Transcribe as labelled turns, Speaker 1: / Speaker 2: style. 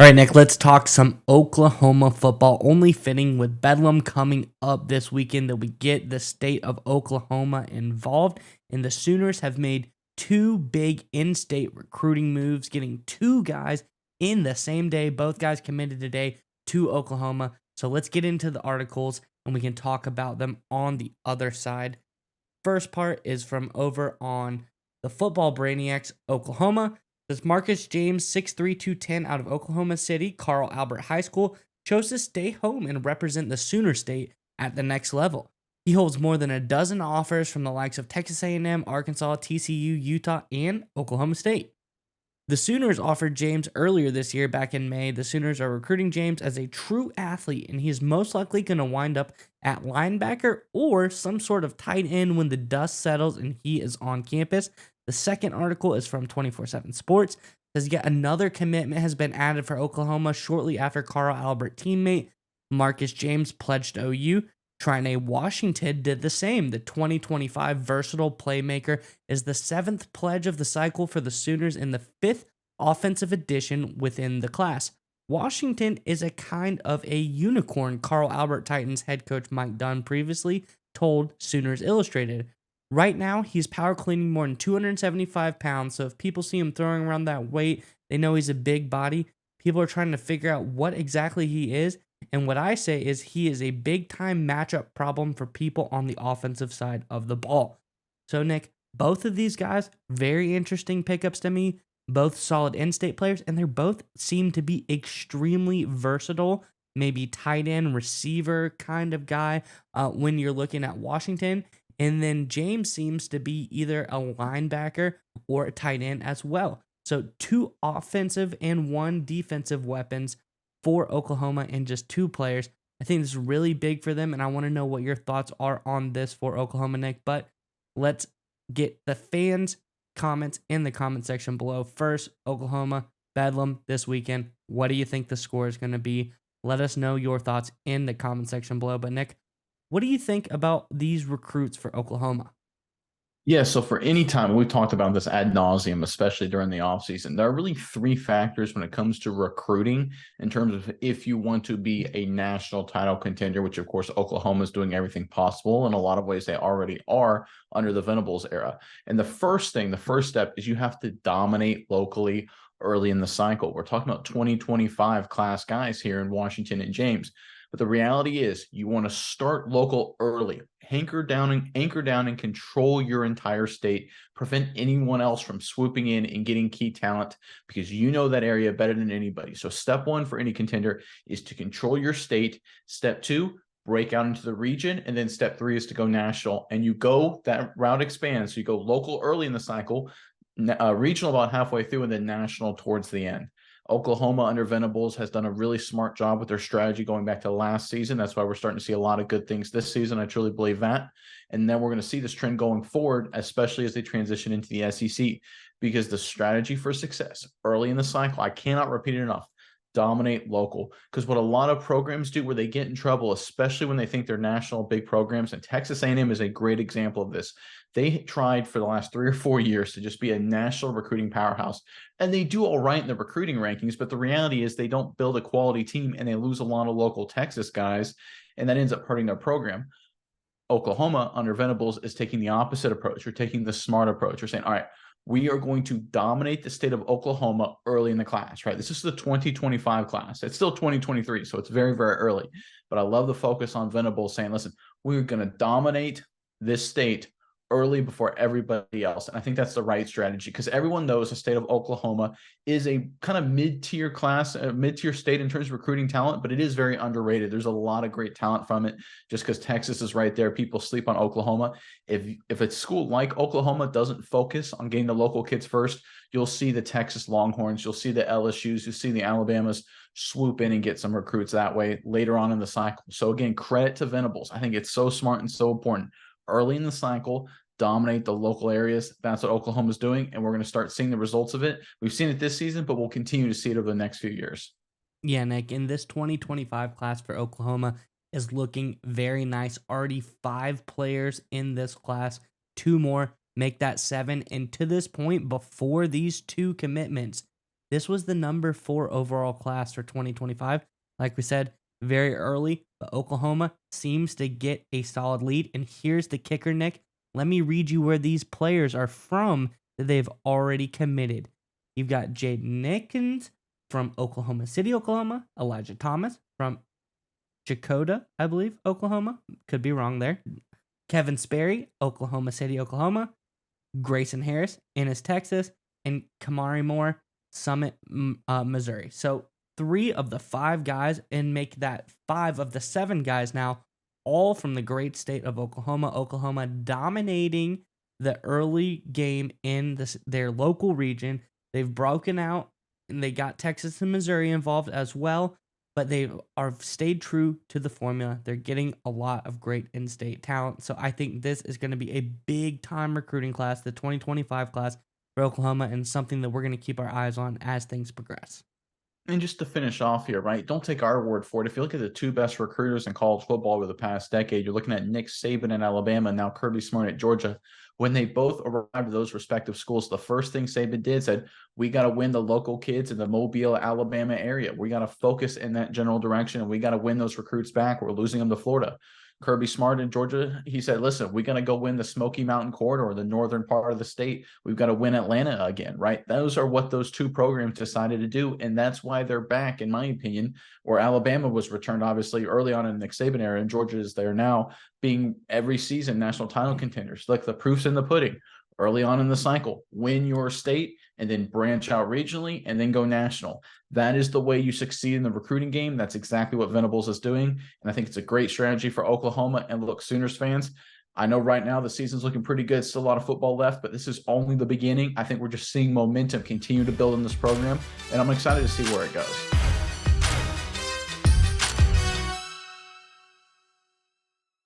Speaker 1: All right, Nick, let's talk some Oklahoma football. Only fitting with Bedlam coming up this weekend that we get the state of Oklahoma involved. And the Sooners have made two big in state recruiting moves, getting two guys in the same day. Both guys committed today to Oklahoma. So let's get into the articles and we can talk about them on the other side. First part is from over on the Football Brainiacs, Oklahoma. Says Marcus James, 6'3", 210 out of Oklahoma City, Carl Albert High School, chose to stay home and represent the Sooner State at the next level. He holds more than a dozen offers from the likes of Texas A&M, Arkansas, TCU, Utah, and Oklahoma State. The Sooners offered James earlier this year, back in May. The Sooners are recruiting James as a true athlete, and he is most likely going to wind up at linebacker or some sort of tight end when the dust settles and he is on campus. The second article is from 24/7 Sports. It says yet another commitment has been added for Oklahoma shortly after Carl Albert teammate Marcus James pledged OU. Trine Washington did the same. The 2025 versatile playmaker is the seventh pledge of the cycle for the Sooners in the fifth offensive addition within the class. Washington is a kind of a unicorn, Carl Albert Titans head coach Mike Dunn previously told Sooners Illustrated. Right now, he's power cleaning more than 275 pounds, so if people see him throwing around that weight, they know he's a big body. People are trying to figure out what exactly he is, and what I say is he is a big-time matchup problem for people on the offensive side of the ball. So, Nick, both of these guys, very interesting pickups to me. Both solid in-state players, and they both seem to be extremely versatile, maybe tight end, receiver kind of guy when you're looking at Washington. And then James seems to be either a linebacker or a tight end as well. So two offensive and one defensive weapons for Oklahoma and just two players. I think this is really big for them, and I want to know what your thoughts are on this for Oklahoma, Nick. But let's get the fans' comments in the comment section below. First, Oklahoma, Bedlam this weekend. What do you think the score is going to be? Let us know your thoughts in the comment section below. But Nick, what do you think about these recruits for Oklahoma?
Speaker 2: Yeah, so for any time, we've talked about this ad nauseum, especially during the offseason. There are really three factors when it comes to recruiting in terms of if you want to be a national title contender, which of course Oklahoma is doing everything possible. In a lot of ways, they already are under the Venables era. And the first step is you have to dominate locally early in the cycle. We're talking about 2025 class guys here in Washington and James. But the reality is you want to start local early, anchor down and control your entire state, prevent anyone else from swooping in and getting key talent because you know that area better than anybody. So step one for any contender is to control your state. Step two, break out into the region. And then step three is to go national. And you go, that route expands. So you go local early in the cycle, regional about halfway through, and then national towards the end. Oklahoma under Venables has done a really smart job with their strategy going back to last season. That's why we're starting to see a lot of good things this season. I truly believe that. And then we're going to see this trend going forward, especially as they transition into the SEC, because the strategy for success early in the cycle, I cannot repeat it enough, dominate local. Because what a lot of programs do where they get in trouble, especially when they think they're national big programs, and Texas A&M is a great example of this. They tried for the last 3 or 4 years to just be a national recruiting powerhouse, and they do all right in the recruiting rankings, but the reality is they don't build a quality team and they lose a lot of local Texas guys, and that ends up hurting their program. Oklahoma under Venables is taking the opposite approach. You're taking the smart approach. You're saying, all right, we are going to dominate the state of Oklahoma early in the class, right? This is the 2025 class. It's still 2023, so it's very, very early. But I love the focus on Venables saying, listen, we're going to dominate this state early before everybody else. And I think that's the right strategy because everyone knows the state of Oklahoma is a kind of mid-tier class, mid-tier state in terms of recruiting talent, but it is very underrated. There's a lot of great talent from it just because Texas is right there. People sleep on Oklahoma. If a school like Oklahoma doesn't focus on getting the local kids first, you'll see the Texas Longhorns, you'll see the LSUs, you'll see the Alabamas swoop in and get some recruits that way later on in the cycle. So again, credit to Venables. I think it's so smart and so important. Early in the cycle, dominate the local areas. That's what Oklahoma's doing, and we're going to start seeing the results of it. We've seen it this season, but we'll continue to see it over the next few years.
Speaker 1: Yeah, Nick, in this 2025 class for Oklahoma is looking very nice. Already 5 players in this class, 2 more, make that 7. And to this point, before these 2 commitments, This was the number 4 overall class for 2025. Like we said, very early, but Oklahoma seems to get a solid lead. And here's the kicker, Nick. Let me read you where these players are from that they've already committed. You've got Jaden Nickens from Oklahoma City, Oklahoma. Elijah Thomas from Chakota, I believe, Oklahoma. Could be wrong there. Kevin Sperry, Oklahoma City, Oklahoma. Grayson Harris, Ennis, Texas. And Kamari Moore, Summit, Missouri. So 3 of the 5 guys, and make that 5 of the 7 guys now, all from the great state of Oklahoma. Oklahoma dominating the early game in their local region. They've broken out, and they got Texas and Missouri involved as well, but they are stayed true to the formula. They're getting a lot of great in-state talent. So I think this is going to be a big-time recruiting class, the 2025 class for Oklahoma, and something that we're going to keep our eyes on as things progress.
Speaker 2: And just to finish off here, right? Don't take our word for it. If you look at the 2 best recruiters in college football over the past decade, you're looking at Nick Saban in Alabama, and now Kirby Smart at Georgia. When they both arrived at those respective schools, the first thing Saban did said, we got to win the local kids in the Mobile, Alabama area. We got to focus in that general direction, and we got to win those recruits back. We're losing them to Florida. Kirby Smart in Georgia, he said, listen, we got to go win the Smoky Mountain corridor, the northern part of the state. We've got to win Atlanta again, right? Those are what those 2 programs decided to do. And that's why they're back, in my opinion, where Alabama was returned, obviously, early on in the Nick Saban era, and Georgia is there now, being every season national title contenders. Like, the proof's in the pudding. Early on in the cycle, win your state and then branch out regionally and then go national. That is the way you succeed in the recruiting game. That's exactly what Venables is doing. And I think it's a great strategy for Oklahoma. And look, Sooners fans, I know right now the season's looking pretty good. Still a lot of football left, but this is only the beginning. I think we're just seeing momentum continue to build in this program, and I'm excited to see where it goes.